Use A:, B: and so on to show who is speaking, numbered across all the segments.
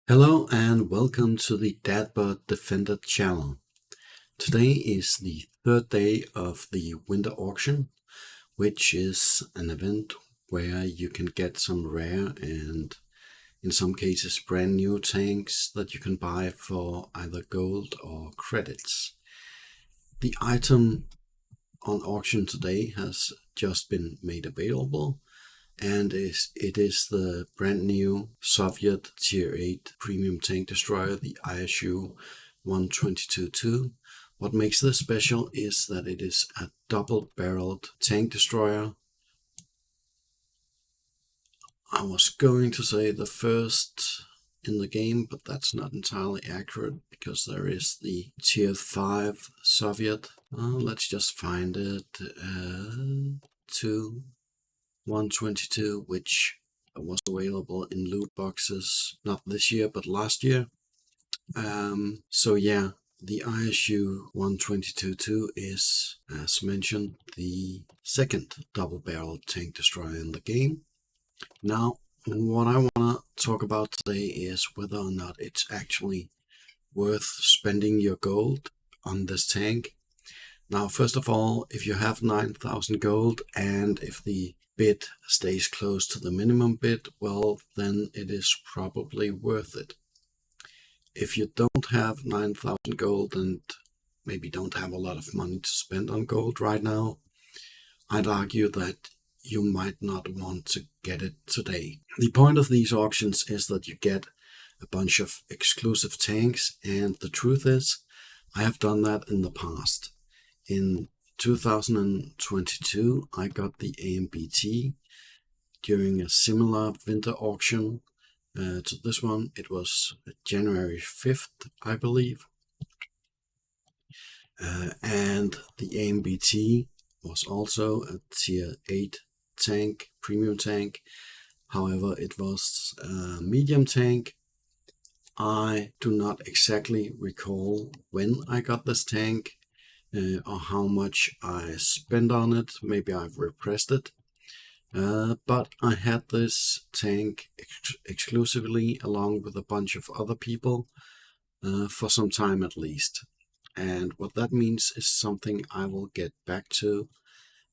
A: Hello and welcome to the Dadbot Defender channel. Today is the third day of the winter auction, which is an event where you can get some rare and in some cases brand new tanks that you can buy for either gold or credits. The item on auction today has just been made available, and it is the brand new Soviet Tier 8 premium tank destroyer, the ISU-122-2. What makes this special is that it is a double-barreled tank destroyer. I was going to say the first in the game, but that's not entirely accurate because there is the Tier 5 Soviet. Let's just find it. 122, which was available in loot boxes, not this year, but last year. So yeah, the ISU-122-2 is, as mentioned, the second double-barreled tank destroyer in the game. Now, what I want to talk about today is whether or not it's actually worth spending your gold on this tank. Now, first of all, if you have 9,000 gold and if the bid stays close to the minimum bid, well, then it is probably worth it. If you don't have 9,000 gold and maybe don't have a lot of money to spend on gold right now, I'd argue that you might not want to get it today. The point of these auctions is that you get a bunch of exclusive tanks, and the truth is, I have done that in the past. In 2022, I got the AMBT during a similar winter auction to this one. It was January 5th, I believe. And the AMBT was also a Tier 8 tank, premium tank. However, it was a medium tank. I do not exactly recall when I got this tank. Or how much I spent on it. Maybe I've repressed it. But I had this tank exclusively along with a bunch of other people for some time at least. And what that means is something I will get back to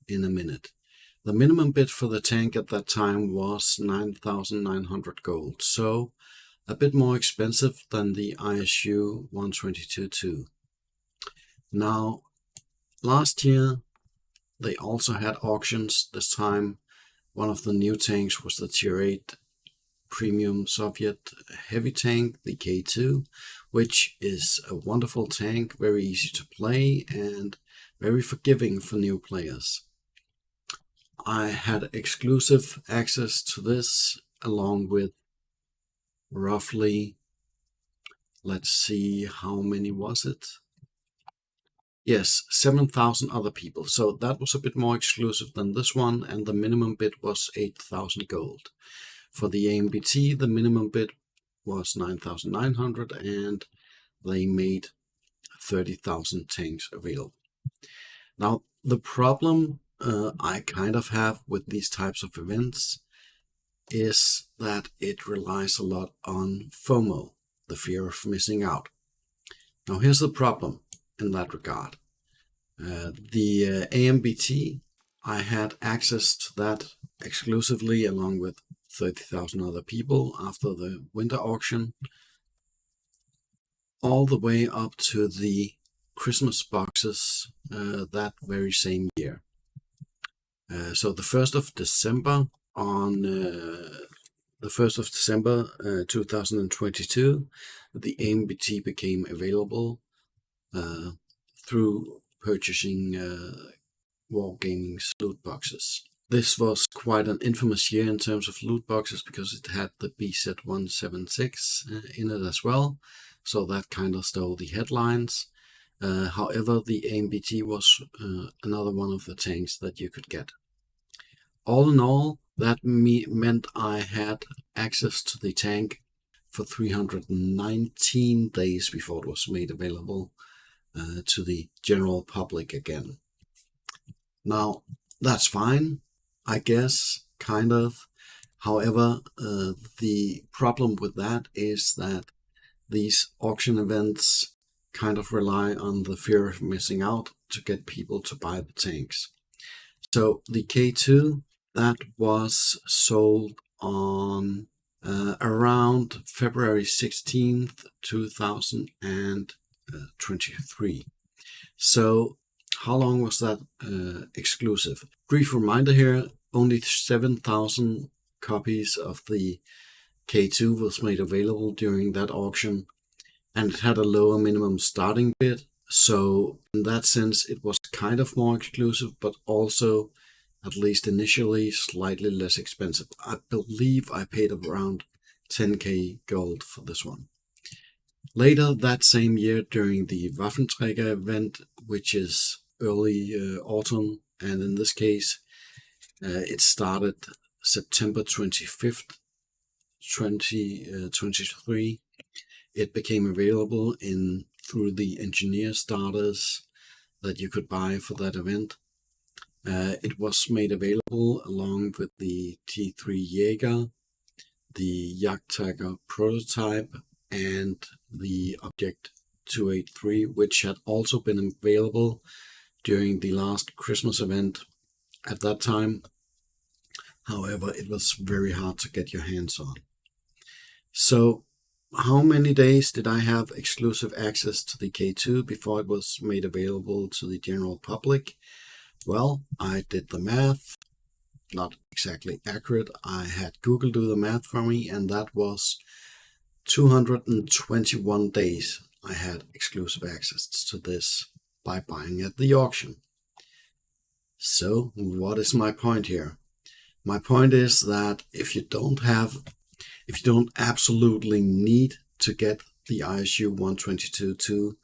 A: in a minute. The minimum bid for the tank at that time was 9,900 gold, so a bit more expensive than the ISU-122-2. Now, last year, they also had auctions. This time, one of the new tanks was the Tier 8 Premium Soviet Heavy Tank, the K2, which is a wonderful tank, very easy to play and very forgiving for new players. I had exclusive access to this along with roughly, let's see, how many was it? Yes, 7,000 other people. So that was a bit more exclusive than this one, and the minimum bid was 8,000 gold. For the AMBT, the minimum bid was 9,900, and they made 30,000 tanks available. Now, the problem I kind of have with these types of events is that it relies a lot on FOMO, the fear of missing out. Now, here's the problem in that regard. The AMBT, I had access to that exclusively along with 30,000 other people after the winter auction, all the way up to the Christmas boxes that very same year. So the 1st of December, on the 1st of December 2022, the AMBT became available through purchasing Wargaming's loot boxes. This was quite an infamous year in terms of loot boxes because it had the BZ-176 in it as well, so that kind of stole the headlines. However, the AMBT was another one of the tanks that you could get. All in all, that meant I had access to the tank for 319 days before it was made available to the general public again. Now, that's fine, I guess, kind of. However, the problem with that is that these auction events kind of rely on the fear of missing out to get people to buy the tanks. So the K2, that was sold on around February 16th, 2023. So how long was that exclusive? Brief reminder here, only 7,000 copies of the K2 was made available during that auction, and it had a lower minimum starting bid. So in that sense, it was kind of more exclusive, but also, at least initially, slightly less expensive. I believe I paid around 10k gold for this one. Later that same year, during the Waffenträger event, which is early autumn, and in this case, it started September 25th, 2023. It became available through the engineer starters that you could buy for that event. It was made available along with the T3 Jaeger, the Jagdtiger prototype, and the Object 283, which had also been available during the last Christmas event at that time. However, it was very hard to get your hands on. So how many days did I have exclusive access to the K2 before it was made available to the general public? Well, I did the math, not exactly accurate. I had Google do the math for me, and that was 221 days I had exclusive access to this by buying at the auction. So what is my point here? My point is that if you don't absolutely need to get the ISU-122-2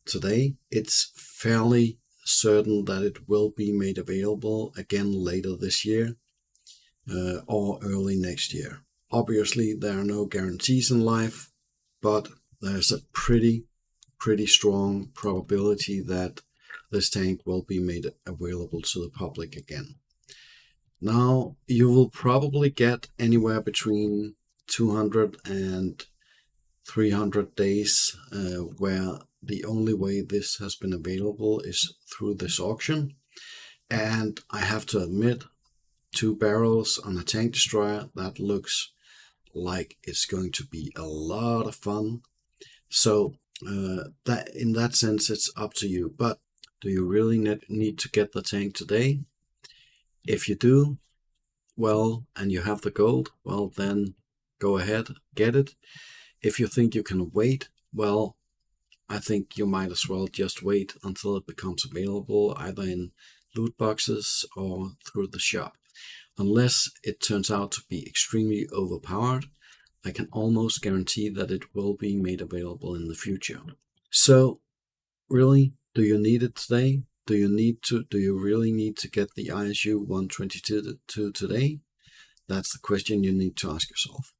A: today, it's fairly certain that it will be made available again later this year or early next year. Obviously, there are no guarantees in life, but there's a pretty strong probability that this tank will be made available to the public again. Now, you will probably get anywhere between 200 and 300 days where the only way this has been available is through this auction. And I have to admit, 2 barrels on a tank destroyer, that looks like it's going to be a lot of fun. So that in that sense, it's up to you. But do you really need to get the tank today? If you do, well, and you have the gold, well, then go ahead, get it. If you think you can wait, well, I think you might as well just wait until it becomes available, either in loot boxes or through the shop. Unless it turns out to be extremely overpowered, I can almost guarantee that it will be made available in the future. So, really, do you need it today? Do you really need to get the ISU-122-2 today? That's the question you need to ask yourself.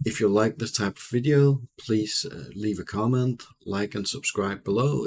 A: If you like this type of video, please leave a comment, like and subscribe below.